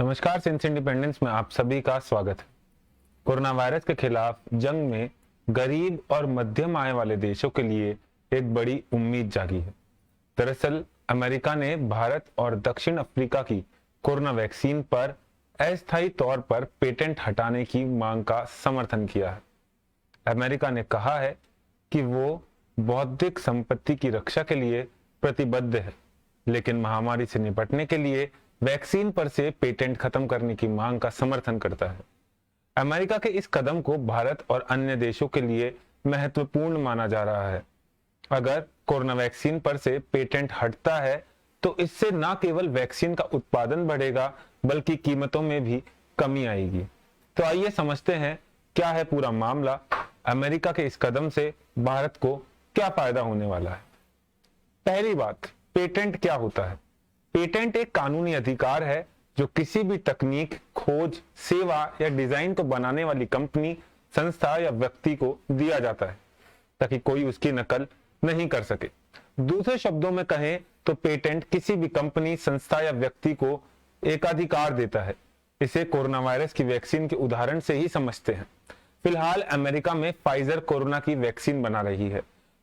नमस्कार, sense independence में आप सभी का स्वागत है। कोरोना वायरस के खिलाफ जंग में गरीब और मध्यम आय वाले देशों के लिए एक बड़ी उम्मीद जागी है। दरअसल अमेरिका ने भारत और दक्षिण अफ्रीका की कोरोना वैक्सीन पर अस्थायी तौर पर पेटेंट हटाने की मांग का समर्थन किया है। अमेरिका ने कहा है कि वो बौद्धिक संपत्ति की रक्षा के लिए प्रतिबद्ध है, लेकिन महामारी से निपटने के लिए वैक्सीन पर से पेटेंट खत्म करने की मांग का समर्थन करता है। अमेरिका के इस कदम को भारत और अन्य देशों के लिए महत्वपूर्ण माना जा रहा है। अगर कोरोना वैक्सीन पर से पेटेंट हटता है तो इससे न केवल वैक्सीन का उत्पादन बढ़ेगा बल्कि कीमतों में भी कमी आएगी। तो आइए समझते हैं क्या है पूरा मामला। अमेरिका के इस कदम से भारत को क्या फायदा होने वाला है। पहली बात, पेटेंट क्या होता है। पेटेंट एक कानूनी अधिकार है जो किसी भी तकनीक, खोज, सेवा या डिजाइन को बनाने वाली कंपनी, संस्था या व्यक्ति को दिया जाता है ताकि कोई उसकी नकल नहीं कर सके। दूसरे शब्दों में कहें तो पेटेंट किसी भी कंपनी, संस्था या व्यक्ति को एकाधिकार देता है। इसे कोरोना वायरस की वैक्सीन के उदाहरण से ही समझते हैं। फिलहाल अमेरिका में फाइजर कोरोना की वैक्सीन बना रही है।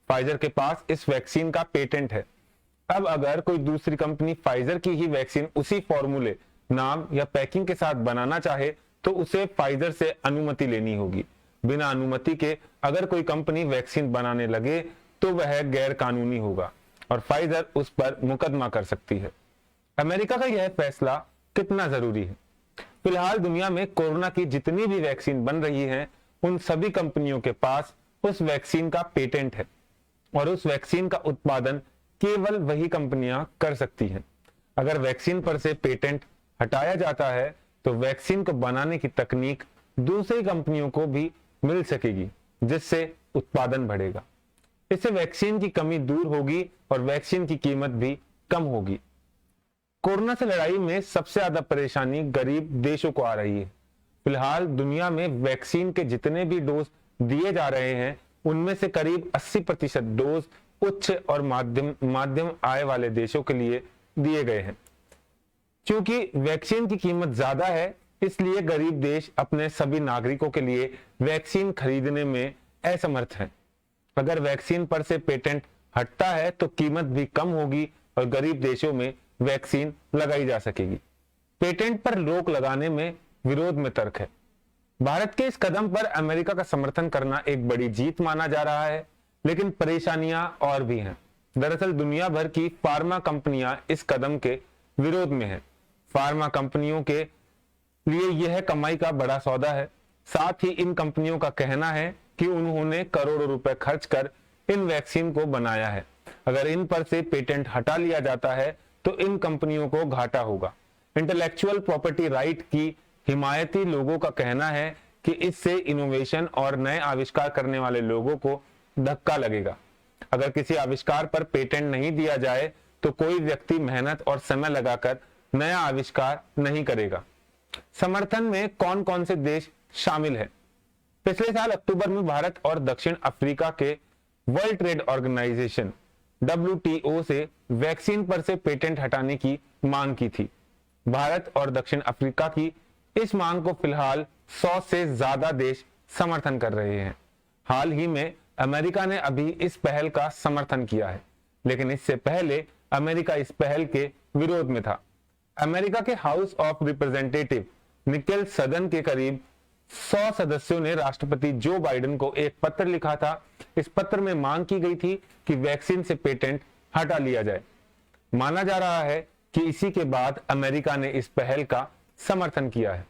फाइजर के पास इस वैक्सीन का पेटेंट है। अब अगर कोई दूसरी कंपनी फाइजर की ही वैक्सीन उसी फॉर्मूले, नाम या पैकिंग के साथ बनाना चाहे तो उसे फाइजर से अनुमति लेनी होगी। बिना अनुमति के अगर कोई कंपनी वैक्सीन बनाने लगे तो वह गैर कानूनी होगा और फाइजर उस पर मुकदमा कर सकती है। अमेरिका का यह फैसला कितना जरूरी है। फिलहाल दुनिया में कोरोना की जितनी भी वैक्सीन बन रही है उन सभी कंपनियों के पास उस वैक्सीन का पेटेंट है और उस वैक्सीन का उत्पादन केवल वही कंपनियां कर सकती हैं। अगर वैक्सीन पर से पेटेंट हटाया जाता है तो वैक्सीन को बनाने की तकनीक दूसरी कंपनियों को भी मिल सकेगी, जिससे उत्पादन बढ़ेगा। इससे वैक्सीन की कमी दूर होगी और वैक्सीन की कीमत भी कम होगी। कोरोना से लड़ाई में सबसे ज्यादा परेशानी गरीब देशों को आ रही है। फिलहाल दुनिया में वैक्सीन के जितने भी डोज दिए जा रहे हैं उनमें से करीब 80% डोज उच्च और माध्यम आय वाले देशों के लिए दिए गए हैं। क्योंकि वैक्सीन की कीमत ज्यादा है, इसलिए गरीब देश अपने सभी नागरिकों के लिए वैक्सीन खरीदने में असमर्थ हैं। अगर वैक्सीन पर से पेटेंट हटता है तो कीमत भी कम होगी और गरीब देशों में वैक्सीन लगाई जा सकेगी। पेटेंट पर रोक लगाने में विरोध में तर्क है। भारत के इस कदम पर अमेरिका का समर्थन करना एक बड़ी जीत माना जा रहा है, लेकिन परेशानियां और भी हैं। दरअसल दुनिया भर की फार्मा कंपनियां इस कदम के विरोध में हैं। फार्मा कंपनियों के लिए यह कमाई का बड़ा सौदा है। साथ ही इन कंपनियों का कहना है कि उन्होंने करोड़ों रुपए खर्च कर इन वैक्सीन को बनाया है। अगर इन पर से पेटेंट हटा लिया जाता है तो इन कंपनियों को घाटा होगा। इंटेलेक्चुअल प्रॉपर्टी राइट की हिमायती लोगों का कहना है कि इससे इनोवेशन और नए आविष्कार करने वाले लोगों को धक्का लगेगा। अगर किसी आविष्कार पर पेटेंट नहीं दिया जाए तो कोई व्यक्ति मेहनत और समय लगाकर नया आविष्कार नहीं करेगा। समर्थन में कौन कौन से देश शामिल है। पिछले साल अक्टूबर में भारत और दक्षिण अफ्रीका के वर्ल्ड ट्रेड ऑर्गेनाइजेशन WTO से वैक्सीन पर से पेटेंट हटाने की मांग की थी। भारत और दक्षिण अफ्रीका की इस मांग को फिलहाल 100 से ज्यादा देश समर्थन कर रहे हैं। हाल ही में अमेरिका ने अभी इस पहल का समर्थन किया है, लेकिन इससे पहले अमेरिका इस पहल के विरोध में था। अमेरिका के हाउस ऑफ रिप्रेजेंटेटिव निकल सदन के करीब 100 सदस्यों ने राष्ट्रपति जो बाइडेन को एक पत्र लिखा था। इस पत्र में मांग की गई थी कि वैक्सीन से पेटेंट हटा लिया जाए। माना जा रहा है कि इसी के बाद अमेरिका ने इस पहल का समर्थन किया है।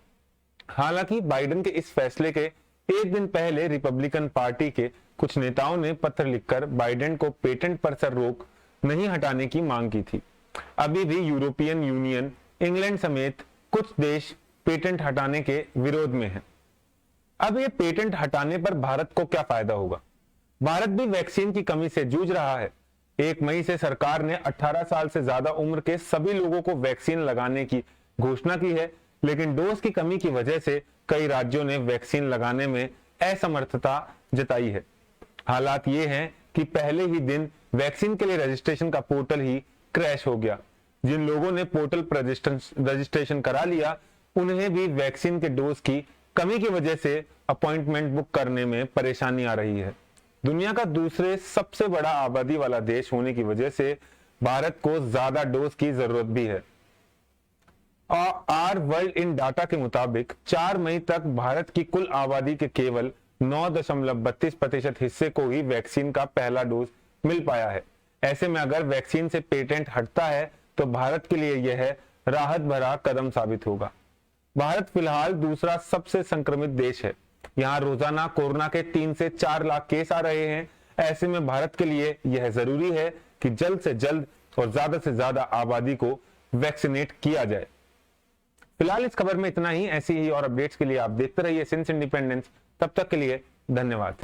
हालांकि बाइडेन के इस फैसले के एक दिन पहले रिपब्लिकन पार्टी के कुछ नेताओं ने पत्र लिखकर बाइडेन को पेटेंट पर से रोक नहीं हटाने की मांग की थी। अभी भी यूरोपियन यूनियन, इंग्लैंड समेत कुछ देश पेटेंट हटाने के विरोध में हैं। अब ये पेटेंट हटाने पर भारत को क्या फायदा होगा। भारत भी वैक्सीन की कमी से जूझ रहा है। 1 मई से सरकार ने 18 साल से ज्यादा उम्र के सभी लोगों को वैक्सीन लगाने की घोषणा की है, लेकिन डोज की कमी की वजह से कई राज्यों ने वैक्सीन लगाने में असमर्थता जताई है। हालात ये हैं कि पहले ही दिन वैक्सीन के लिए रजिस्ट्रेशन का पोर्टल ही क्रैश हो गया। जिन लोगों ने पोर्टल पर रजिस्ट्रेशन करा लिया उन्हें भी वैक्सीन के डोज की कमी की वजह से अपॉइंटमेंट बुक करने में परेशानी आ रही है। दुनिया का दूसरे सबसे बड़ा आबादी वाला देश होने की वजह से भारत को ज्यादा डोज की जरूरत भी है। आर वर्ल्ड इन डाटा के मुताबिक 4 मई तक भारत की कुल आबादी के केवल 9.32% हिस्से को ही वैक्सीन का पहला डोज मिल पाया है। ऐसे में अगर वैक्सीन से पेटेंट हटता है तो भारत के लिए यह राहत भरा कदम साबित होगा। भारत फिलहाल दूसरा सबसे संक्रमित देश है। यहाँ रोजाना कोरोना के 3 से 4 लाख केस आ रहे हैं। ऐसे में भारत के लिए यह जरूरी है कि जल्द से जल्द और ज्यादा से ज्यादा आबादी को वैक्सीनेट किया जाए। फिलहाल इस खबर में इतना ही। ऐसी ही और अपडेट्स के लिए आप देखते रहिए सिंस इंडिपेंडेंस। तब तक के लिए धन्यवाद।